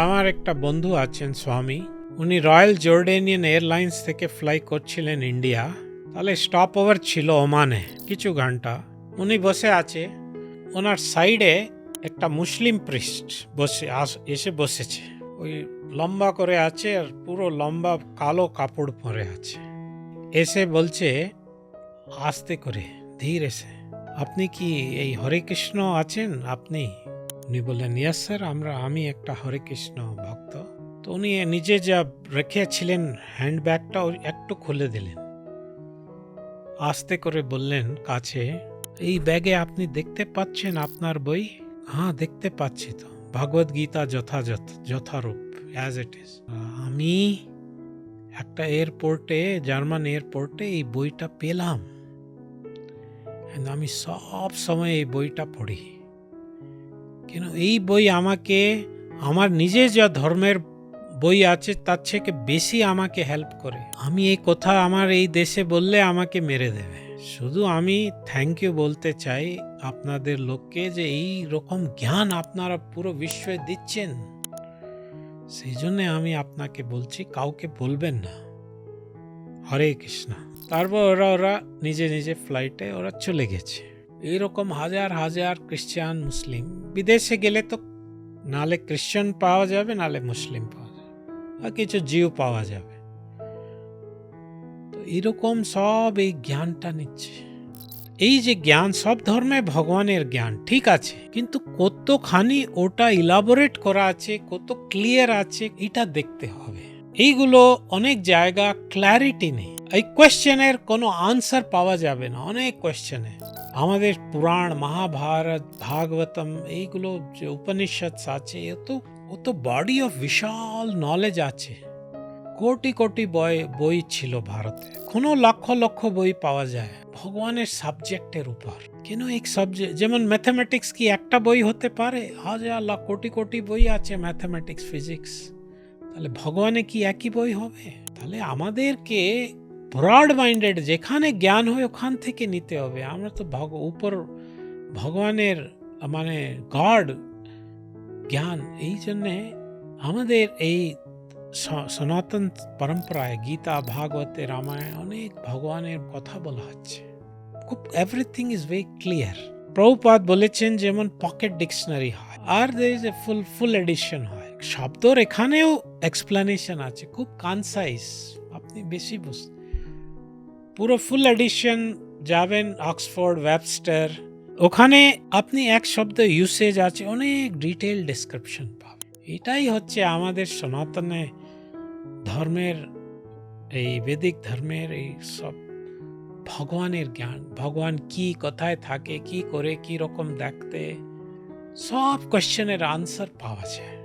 আমার একটা বন্ধু আছেন স্বামী, উনি রয়্যাল জর্ডেনিয়ান এয়ারলাইন্স থেকে ফ্লাই করছিলেন ইন্ডিয়া। তাহলে স্টপ ওভার ছিল ওমানে কিছু ঘন্টা। উনি বসে আছে, ওনার সাইডে একটা মুসলিম প্রিস্ট এসে বসেছে। ওই লম্বা করে আছে আর পুরো লম্বা কালো কাপড় পরে আছে। এসে বলছে আস্তে করে, ধীরে সে, আপনি কি এই হরে কৃষ্ণ আছেন? আপনি? উনি বললেন ইয়েস স্যার, আমি একটা হরে কৃষ্ণ ভক্ত। তো উনি নিজে যা রেখেছিলেন হ্যান্ডব্যাগটা একটু খুলে দিলেন, আস্তে করে বললেন কাছে, এই ব্যাগে আপনি দেখতে পাচ্ছেন আপনার বই? হ্যাঁ দেখতে পাচ্ছি তো, ভগবদ গীতা যথারূপ অ্যাজ ইট ইজ। আমি একটা এয়ারপোর্টে, জার্মান এয়ারপোর্টে এই বইটা পেলাম। আমি সব সময় এই বইটা পড়ি, কেন এই বই আমাকে আমার নিজে যা ধর্মের বই আছে তার থেকে বেশি আমাকে হেল্প করে। আমি এই কথা আমার এই দেশে বললে আমাকে মেরে দেবে। শুধু আমি থ্যাংক ইউ বলতে চাই আপনাদের লোককে যে এই রকম জ্ঞান আপনারা পুরো বিশ্বে দিচ্ছেন। সেই জন্য আমি আপনাকে বলছি, কাউকে বলবেন না। হরে কৃষ্ণ। তারপর ওরা নিজে নিজে ফ্লাইটে ওরা চলে গেছে। এইরকম হাজার হাজার খ্রিস্টান মুসলিম, বিদেশে গেলে তো নালে খ্রিস্টান পাওয়া যাবে, নালে মুসলিম পাওয়া যাবে, আর কিছু জিউ পাওয়া যাবে। তো এরকম সব এই জ্ঞানটা নিচ্ছে। এই যে জ্ঞান, সব ধর্মে ভগবানের জ্ঞান ঠিক আছে, কিন্তু কতখানি ওটা ইলাবোরেট করা আছে, কত ক্লিয়ার আছে, এটা দেখতে হবে। এইগুলো অনেক জায়গা ক্ল্যারিটি নেই। এই কোয়েশ্চেনের কোনো আনসার পাওয়া যাবে না। অনেক কোয়েশ্চেনে আমাদের পুরাণ, মহাভারত, ভাগবতম, এইগুলো যে উপনিষদ আছে, ও তো বডি অফ বিশাল নলেজ আছে। কোটি কোটি বই ছিল ভারতে, কোনো লক্ষ লক্ষ বই পাওয়া যায় ভগবানের সাবজেক্টের উপর। কেন এক সাবজেক্ট, যেমন ম্যাথমেটিক্স কি একটা বই হতে পারে? হাজার লাখ কোটি কোটি বই আছে ম্যাথমেটিক্স, ফিজিক্স। তাহলে ভগবানে কি একই বই হবে? তাহলে আমাদেরকে ব্রড মাইন্ডেড, যেখানে জ্ঞান হয় ওখান থেকে নিতে হবে। আমরা তো উপর ভগবানের মানে গড জ্ঞান। এই জন্যে আমাদের এই সনাতন পরম্পরায় গীতা, ভাগবতে, রামায়ণ অনেক ভগবানের কথা বলা হচ্ছে। খুব everything is very clear. Prabhupada বলেছেন যেমন পকেট ডিকশনারি হয়, আর there is a full addition হয়। শব্দর এখানেও এক্সপ্লেনেশন আছে, খুব কনসাইজ, আপনি বেশি বুঝতে। পুরো ফুল এডিশন যাবেন অক্সফোর্ড, ওয়েবস্টার, ওখানে আপনি এক শব্দ ইউসেজ আছে, অনেক ডিটেইল ডেসক্রিপশন পাবেন। এটাই হচ্ছে আমাদের সনাতনে ধর্মের, এই বেদিক ধর্মের এই সব ভগবানের জ্ঞান। ভগবান কি, কোথায় থাকে, কি করে, কি রকম দেখতে, সব কোয়েশ্চেনের আনসার পাওয়া যায়।